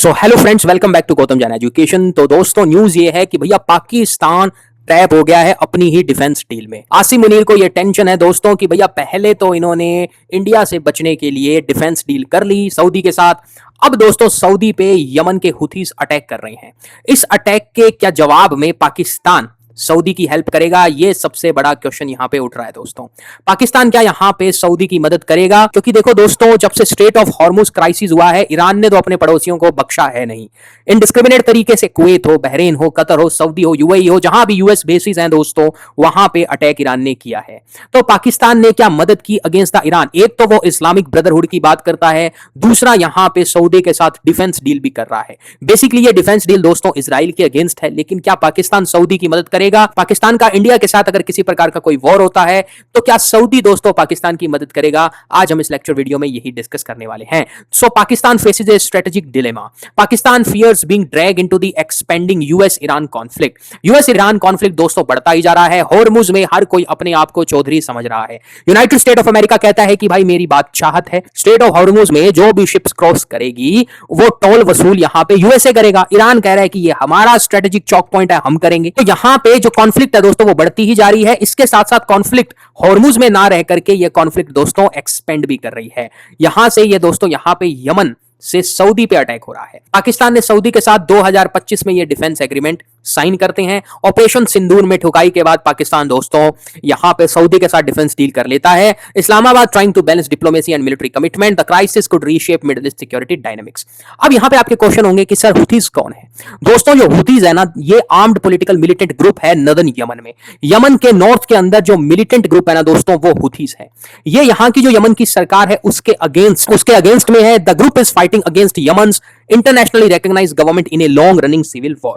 So hello friends, welcome back to Gautam Jain education. तो दोस्तों, news ये है कि भैया पाकिस्तान ट्रैप हो गया है अपनी ही डिफेंस डील में। आसिम मुनीर को ये टेंशन है दोस्तों कि भैया पहले तो इन्होंने इंडिया से बचने के लिए डिफेंस डील कर ली सऊदी के साथ। अब दोस्तों सऊदी पे यमन के हुथीस अटैक कर रहे हैं। इस अटैक के क्या जवाब में पाकिस्तान सऊदी की हेल्प करेगा, ये सबसे बड़ा क्वेश्चन यहां पे उठ रहा है दोस्तों। पाकिस्तान क्या यहां पे सऊदी की मदद करेगा? क्योंकि देखो दोस्तों, जब से स्ट्रेट ऑफ हॉर्मुज क्राइसिस हुआ है, ईरान ने तो अपने पड़ोसियों को बख्शा है नहीं। इनडिस्क्रिमिनेट तरीके से कुवैत हो, बहरीन हो, कतर हो, सऊदी हो, यूएई हो, जहां भी यूएस बेसिस हैं दोस्तों, वहां पे अटैक ईरान ने किया है। तो पाकिस्तान ने क्या मदद की अगेंस्ट द ईरान? एक तो वो इस्लामिक ब्रदरहुड की बात करता है, दूसरा यहां पे सऊदी के साथ डिफेंस डील भी कर रहा है। बेसिकली ये डिफेंस डील दोस्तों इजराइल के अगेंस्ट है, लेकिन क्या पाकिस्तान सऊदी की मदद करेगा? पाकिस्तान का इंडिया के साथ अगर किसी प्रकार का कोई वॉर होता है तो क्या सऊदी दोस्तों पाकिस्तान की मदद करेगा? आज हम इस लेक्चर वीडियो में यही डिस्कस करने वाले हैं। So Pakistan faces a strategic dilemma. Pakistan fears being drag into the expanding US Iran conflict. US Iran conflict दोस्तों बढ़ता ही जा रहा है। हॉर्मुज में हर कोई अपने आप को चौधरी समझ रहा है। यूनाइटेड स्टेट ऑफ अमेरिका कहता है कि भाई मेरी बात चाहत है, स्टेट ऑफ हॉर्मुज में जो भी शिप्स क्रॉस करेगी वो टोल वसूल यहां पे यूएसए करेगा। ईरान कह रहा है कि ये हमारा स्ट्रेटेजिक चौक पॉइंट है, हम करेंगे। तो यहां पे जो कॉन्फ्लिक्ट है दोस्तों वो बढ़ती ही जा रही है। इसके साथ साथ कॉन्फ्लिक्ट हॉर्मुज में ना रह करके ये कॉन्फ्लिक्ट दोस्तों एक्सपेंड भी कर रही है। यहां से ये दोस्तों यहां पे यमन से सऊदी पे अटैक हो रहा है। पाकिस्तान ने सऊदी के साथ 2025 में ये डिफेंस एग्रीमेंट साइन करते हैं। ऑपरेशन सिंदूर में ठुकाई के बाद पाकिस्तान दोस्तों यहां पे सऊदी के साथ डिफेंस डील कर लेता है। Islamabad trying to balance diplomacy and military commitment, the crisis could reshape Middle East security dynamics. अब यहां पे आपके क्वेश्चन होंगे कि सर हुथीज कौन है? दोस्तों जो हुथीज है ना, ये आर्म्ड पॉलिटिकल मिलिटेंट ग्रुप है नदर्न यमन में। यमन के नॉर्थ के अंदर जो मिलिटेंट ग्रुप है ना दोस्तों, वो हुथीज है। ये यहां की जो यमन की सरकार है उसके अगेंस्ट में है। The group is fighting against Yemen's internationally recognized government in a long running civil war.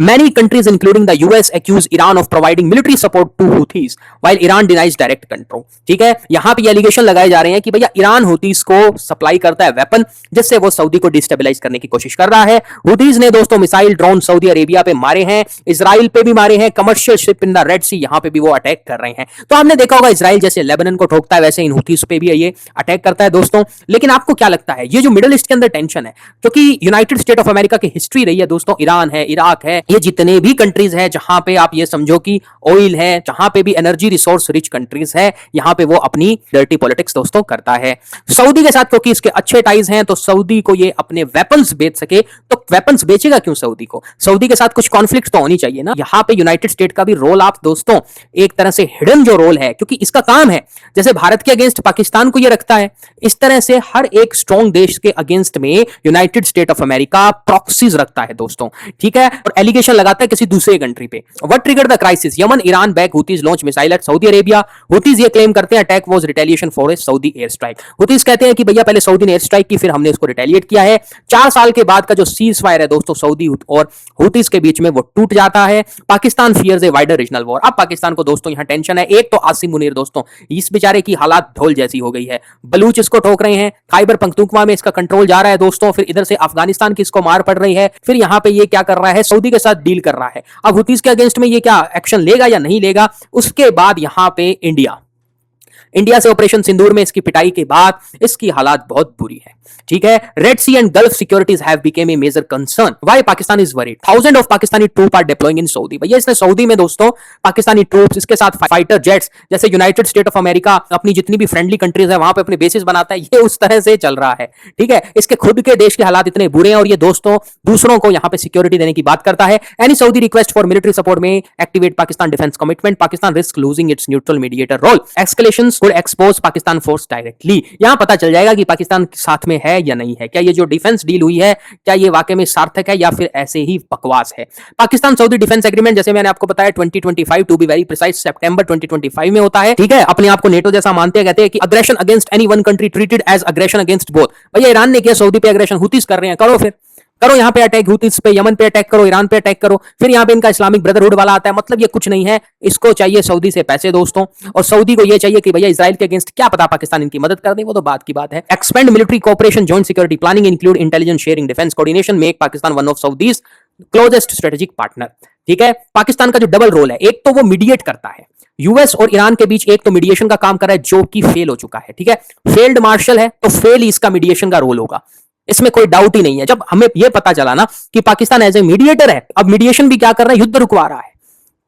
Many countries including the US accuse Iran of providing military support to Houthis while Iran denies direct control. ठीक है, यहां पे allegation लगाए जा रहे हैं कि भैया ईरान हुथीस को सप्लाई करता है वेपन, जिससे वो सऊदी को डिस्टेबलाइज करने की कोशिश कर रहा है। हुथीस ने दोस्तों मिसाइल ड्रोन सऊदी अरेबिया पे मारे हैं, इजराइल पे भी मारे हैं, commercial ship in the Red Sea यहां पे भी वो अटैक कर रहे हैं। तो आपने देखा होगा इजराइल जैसे लेबनान को ठोकता है, वैसे इन हुथीस पे भी ये अटैक करता है दोस्तों। लेकिन आपको क्या लगता है, ये जो मिडिल ईस्ट के अंदर टेंशन है, क्योंकि यूनाइटेड स्टेट ऑफ अमेरिका की हिस्ट्री रही है दोस्तों, ईरान है, इराक है, ये जितने भी कंट्रीज है जहां पे आप ये समझो कि ऑयल है, जहां पे भी एनर्जी रिसोर्स रिच कंट्रीज है, यहां पे वो अपनी डर्टी पॉलिटिक्स दोस्तों करता है। सऊदी के साथ क्योंकि इसके अच्छे टाइज हैं तो सऊदी को ये अपने वेपन्स बेच सके। तो वेपन्स बेचेगा क्यों सऊदी को? सऊदी के साथ कुछ कॉन्फ्लिक्ट तो होनी चाहिए ना। यहां पे यूनाइटेड स्टेट का भी रोल आप दोस्तों एक तरह से हिडन जो रोल है, क्योंकि इसका काम है जैसे भारत के अगेंस्ट पाकिस्तान को ये रखता है, इस तरह से हर एक स्ट्रॉन्ग देश के अगेंस्ट में United State of America proxies रखता है दोस्तों। ठीक है, और एलिगेशन लगाता है किसी दूसरे कंट्री पे। What triggered the crisis? Yemen Iran back Houthis launch missile at Saudi Arabia. Houthis ये क्लेम करते हैं attack was retaliation for a Saudi air strike. Houthis कहते हैं कि भैया पहले सऊदी ने एयर स्ट्राइक की, फिर हमने उसको रिटेलिएट किया है। 4 साल के बाद का जो सीज फायर है दोस्तों सऊदी और हुथीज के बीच में, वो टूट जाता है। Pakistan fears a wider regional war. अब पाकिस्तान को दोस्तों यहां टेंशन है। एक तो आसिम मुनीर दोस्तों, इस बेचारे की हालात ढोल जैसी हो गई है। बलूच इसको ठोक रहे हैं, खैबर पख्तूनख्वा में इसका कंट्रोल जा रहा है दोस्तों, फिर इधर से अफगानिस्तान की इसको मार पड़ रही है, फिर यहां पे ये क्या कर रहा है, सऊदी के साथ डील कर रहा है। अब हुथीज के अगेंस्ट में ये क्या एक्शन लेगा या नहीं लेगा? उसके बाद यहां पे इंडिया से ऑपरेशन सिंदूर में इसकी पिटाई के बाद इसकी हालात बहुत बुरी है। ठीक है, Red Sea and Gulf securities have become a major concern. Why Pakistan is worried? Thousand of Pakistani troop are deploying in Saudi. भैया इसने सऊदी में दोस्तों पाकिस्तानी ट्रूप्स, इसके साथ फाइटर जेट्स, जैसे यूनाइटेड स्टेट ऑफ अमेरिका अपनी जितनी भी फ्रेंडली कंट्रीज है वहां पे अपने बेसिस बनाता है, ये उस तरह से चल रहा है। ठीक है, इसके खुद के देश के हालात इतने बुरे हैं और ये दोस्तों दूसरों को यहां पे सिक्योरिटी देने की बात करता है। Any Saudi request for military support में activate Pakistan defence commitment. Pakistan risk losing its neutral mediator role. Escalations could expose Pakistan force directly. यहां पता चल जाएगा कि पाकिस्तान साथ में है या नहीं है। क्या ये जो डिफेंस डील हुई है, क्या ये वाकई में सार्थक है या फिर ऐसे ही बकवास है? पाकिस्तान सऊदी डिफेंस एग्रीमेंट, जैसे मैंने आपको बताया 2025 टू बी वेरी प्रिसाइज सितंबर 2025 में होता है। ठीक है, अपने आप को नेटो जैसा मानते हैं, कहते हैं कि aggression against any one country treated as aggression against both. भैया ईरान ने किया, सऊदी पे अग्रेशन, हुथीस कर रहे हैं, करो फिर करो, यहां पे अटैक हुथीस पे, यमन पे अटैक करो, ईरान पे अटैक करो, फिर यहां पे इनका इस्लामिक ब्रदरहुड वाला आता है। मतलब ये कुछ नहीं है, इसको चाहिए सऊदी से पैसे दोस्तों, और सऊदी को ये चाहिए कि भैया इजराइल के अगेंस्ट क्या पता पाकिस्तान इनकी मदद कर दे, वो तो बात की बात है। Expand military cooperation, joint security planning, include intelligence sharing, defence coordination, make Pakistan one of Saudis closest strategic partner. ठीक है, पाकिस्तान का जो डबल रोल है, एक तो वो मीडिएट करता है यूएस और ईरान के बीच, एक तो मीडिएशन का काम कर रहा है जो कि फेल हो चुका है। ठीक है, फेल्ड मार्शल है तो फेल ही इसका मीडिएशन का रोल होगा। इसमें कोई डाउट ही नहीं है। जब हमें यह पता चला ना कि पाकिस्तान एज ए मीडिएटर है, अब मीडिएशन भी क्या कर रहा है, युद्ध रुकवा रहा है,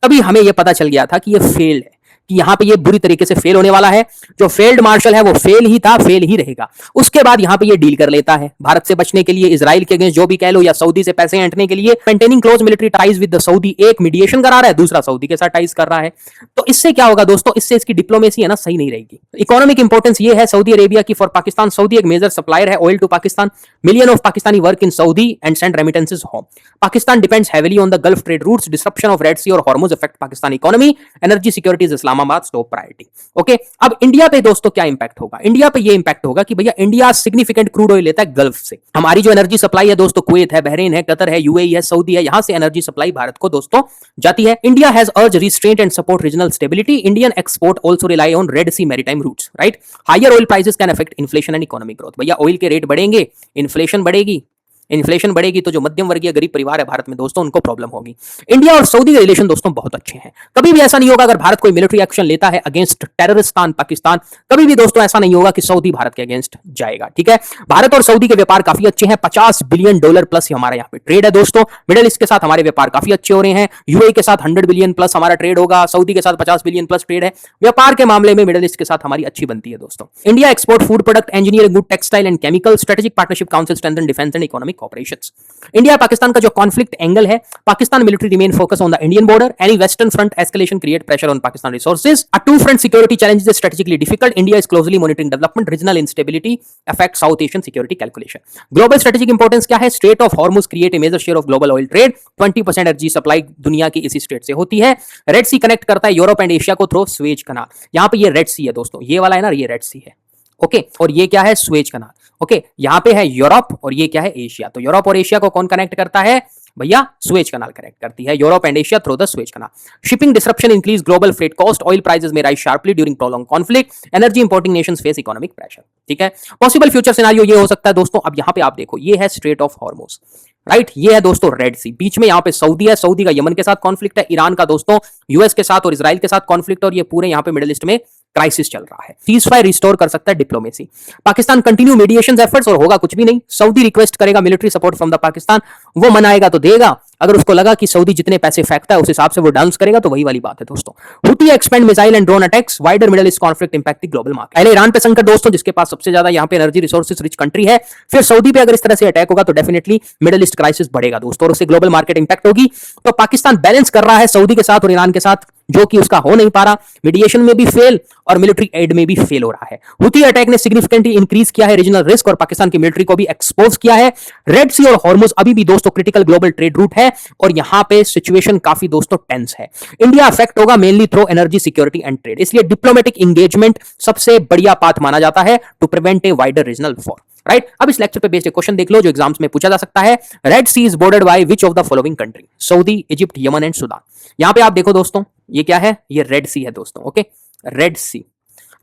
तभी हमें यह पता चल गया था कि यह फेल्ड है, कि यहां पे ये बुरी तरीके से फेल होने वाला है। जो फेल्ड मार्शल है वो फेल ही था, फेल ही रहेगा। उसके बाद यहां पे ये डील कर लेता है भारत से बचने के लिए, इजराइल के अगेंस्ट जो भी कह लो, या सऊदी से पैसे ऐंठने के लिए। Maintaining close military ties with the Saudi, एक मीडिएशन करा रहा है, दूसरा सऊदी के साथ टाइज कर रहा है। तो इससे क्या होगा दोस्तों, इससे इसकी डिप्लोमेसी है ना सही नहीं रहेगी। इकोनॉमिक इंपॉर्टेंस ये है सऊदी अरेबिया की फॉर पाकिस्तान। सऊदी एक मेजर सप्लायर है oil to Pakistan. Million of Pakistani work in Saudi and send remittances home. Pakistan depends heavily on the Gulf trade routes. Disruption of Red Sea और Hormuz affect Pakistan economy. Energy security is Islamabad top priority. Okay, अब India पे दोस्तों क्या impact होगा? India पे ये impact होगा कि भैया इंडिया सिग्निफिकेंट क्रूड ऑयल लेता है गल्फ से। हमारी जो एनर्जी सप्लाई है दोस्तों, कुवैत है, बहरीन है, कतर है, यूएई है, सऊदी है, यहां से एनर्जी सप्लाई भारत को दोस्तों जाती है। India has urge restraint and support regional stability. Indian export also rely on Red Sea maritime routes, right. Higher oil prices can affect inflation and economic growth. भैया oil के rate बढ़ेंगे, inflation बढ़ेगी। Inflation बढ़ेगी तो जो मध्यम वर्गीय गरीब परिवार है भारत में दोस्तों, उनको प्रॉब्लम होगी। इंडिया और सऊदी के रिलेशन दोस्तों बहुत अच्छे हैं। कभी भी ऐसा नहीं होगा अगर भारत कोई मिलिट्री एक्शन लेता है अगेंस्ट टेररिस्तान पाकिस्तान, कभी भी दोस्तों ऐसा नहीं होगा कि सऊदी भारत के अगेंस्ट जाएगा, ठीक है। भारत और सऊदी के व्यापार काफी अच्छे हैं। $50 बिलियन प्लस हमारा यहाँ पे ट्रेड है दोस्तों। मिडिल ईस्ट के साथ हमारे व्यापार काफी अच्छे हो रहे हैं। यूएई के साथ 100 बिलियन प्लस हमारा ट्रेड होगा। सऊदी के साथ 50 बिलियन प्लस ट्रेड है। व्यापार के मामले में मिडिल ईस्ट के साथ हमारी अच्छी बनती है दोस्तों। India export food product, engineering, good textile and chemical. Strategic partnership council strengthen defence and economic cooperations. India Pakistan का जो कॉन्फ्लिक्ट एंगल है, Pakistan military remain focus on the Indian border. Any western front escalation create pressure on Pakistan resources. A two front security challenge is strategically difficult. India is closely monitoring development. Regional instability affect South Asian security calculation. Global strategic importance क्या है? Straight of Hormuz create a major share of global oil trade. 20% energy supply दुनिया की इसी straight से होती है। Red सी connect करता है यूरोप एंड एशिया को थ्रू स्वेज कनाल। यहां पे ये रेड सी है दोस्तों, ये वाला है ना, ये रेड सी है। ओके, और ये क्या है? स्वेज कनाल। ओके, यहां पे है यूरोप और ये क्या है? एशिया। तो यूरोप और एशिया को कौन कनेक्ट करता है भैया? स्वेज कनाल कनेक्ट करती है Europe and Asia through the Suez canal. Shipping disruption increase global freight cost. Oil prices में rise sharply during prolong conflict. Energy importing nations face economic pressure, ठीक है। पॉसिबल फ्यूचर सिनेरियो ये हो सकता है दोस्तों, अब यहां पे आप देखो, ये है स्ट्रेट ऑफ हॉर्मुज, राइट। ये है दोस्तों रेड सी। बीच में यहां पे सऊदी है, सऊदी का यमन के साथ कॉन्फ्लिक्ट है। ईरान का दोस्तों यूएस के साथ और इजराइल के साथ कॉन्फ्लिक्ट, और ये पूरे यहां पे मिडिल ईस्ट में क्राइसिस चल रहा है। सीजफायर रिस्टोर कर सकता है diplomacy. Pakistan continue mediation efforts और होगा कुछ भी नहीं। सऊदी रिक्वेस्ट करेगा military support from the Pakistan, वो मनाएगा तो देगा। अगर उसको लगा कि सऊदी जितने पैसे फेंकता है उस हिसाब से वो डांस करेगा तो वही वाली बात है दोस्तों। Houthi expand missile and drone attacks. Wider Middle East conflict impact the global market. पहले ईरान पे संकट दोस्तों, जिसके पास सबसे ज्यादा यहाँ पे एनर्जी रिसोर्सेज रिच कंट्री है। फिर सऊदी पे अगर इस तरह से अटैक होगा तो डेफिनेटली मिडिल ईस्ट क्राइसिस बढ़ेगा दोस्तों, और उससे ग्लोबल मार्केट इंपैक्ट होगी। तो पाकिस्तान बैलेंस कर रहा है सऊदी के साथ और ईरान के साथ, जो कि उसका हो नहीं पा रहा। मीडिएशन में भी फेल और मिलिट्री एड में भी फेल हो रहा है। हुती अटैक ने सिग्निफिकेंटली इंक्रीज किया है रीजनल रिस्क और पाकिस्तान की मिलिट्री को भी एक्सपोज किया है। रेड सी और हॉर्मुज अभी भी दोस्तों क्रिटिकल ग्लोबल ट्रेड रूट है, और यहां पे सिचुएशन काफी दोस्तों टेंस है। इंडिया अफेक्ट होगा mainly through energy security and trade, इसलिए डिप्लोमेटिक एंगेजमेंट सबसे बढ़िया पाथ माना जाता है to prevent a wider regional war, right. अब इस लेक्चर पे बेस्ड एक क्वेश्चन देख लो जो एग्जाम्स में पूछा जा सकता है। Red Sea is bordered by which of the following country? Saudi, Egypt, Yemen and Sudan. यहां पे आप देखो दोस्तों, ये क्या है? ये रेड सी है दोस्तों, ओके, रेड सी।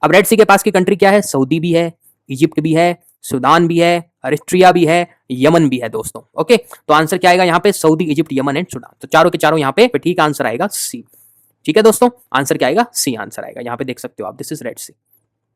अब रेड सी के पास की कंट्री क्या है? सऊदी भी है, इजिप्ट भी है, सुदान भी है, अरिस्ट्रिया भी है, यमन भी है दोस्तों, ओके। तो आंसर क्या आएगा यहाँ पे? Saudi, Egypt, Yemen and Sudan. तो चारों के चारों यहाँ पे ठीक आंसर आएगा सी, ठीक है दोस्तों। आंसर क्या आएगा? सी आंसर आएगा। यहाँ पे देख सकते हो आप, this is Red Sea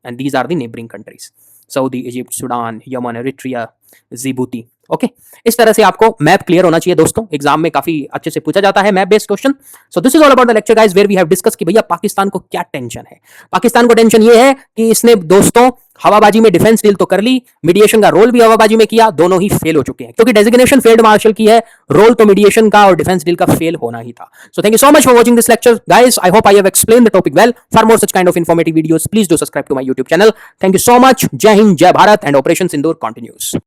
and these are the neighbouring countries, Saudi, Egypt, Sudan, Yemen, Eritrea, Djibouti, okay. इस तरह से आपको मैप क्लियर होना चाहिए दोस्तों, एग्जाम में काफी अच्छे से पूछा जाता है map based question. So this is all about the lecture guys, where we have discuss कि भैया पाकिस्तान को क्या टेंशन है। पाकिस्तान को टेंशन ये है कि इसने दोस्तों हवाबाजी में डिफेंस डील तो कर ली, मीडिएशन का रोल भी हवाबाजी में किया, दोनों ही फेल हो चुके हैं, क्योंकि डेजिग्नेशन फील्ड मार्शल की है, रोल तो मीडिएशन का और डिफेंस डील का फेल होना ही था। So thank you so much for watching this lecture guys, I hope I have explained the topic well. For more such kind of informative videos please do subscribe to my YouTube channel. Thank you so much. जय हिंद, जय Bharat and operation Sindoor continues.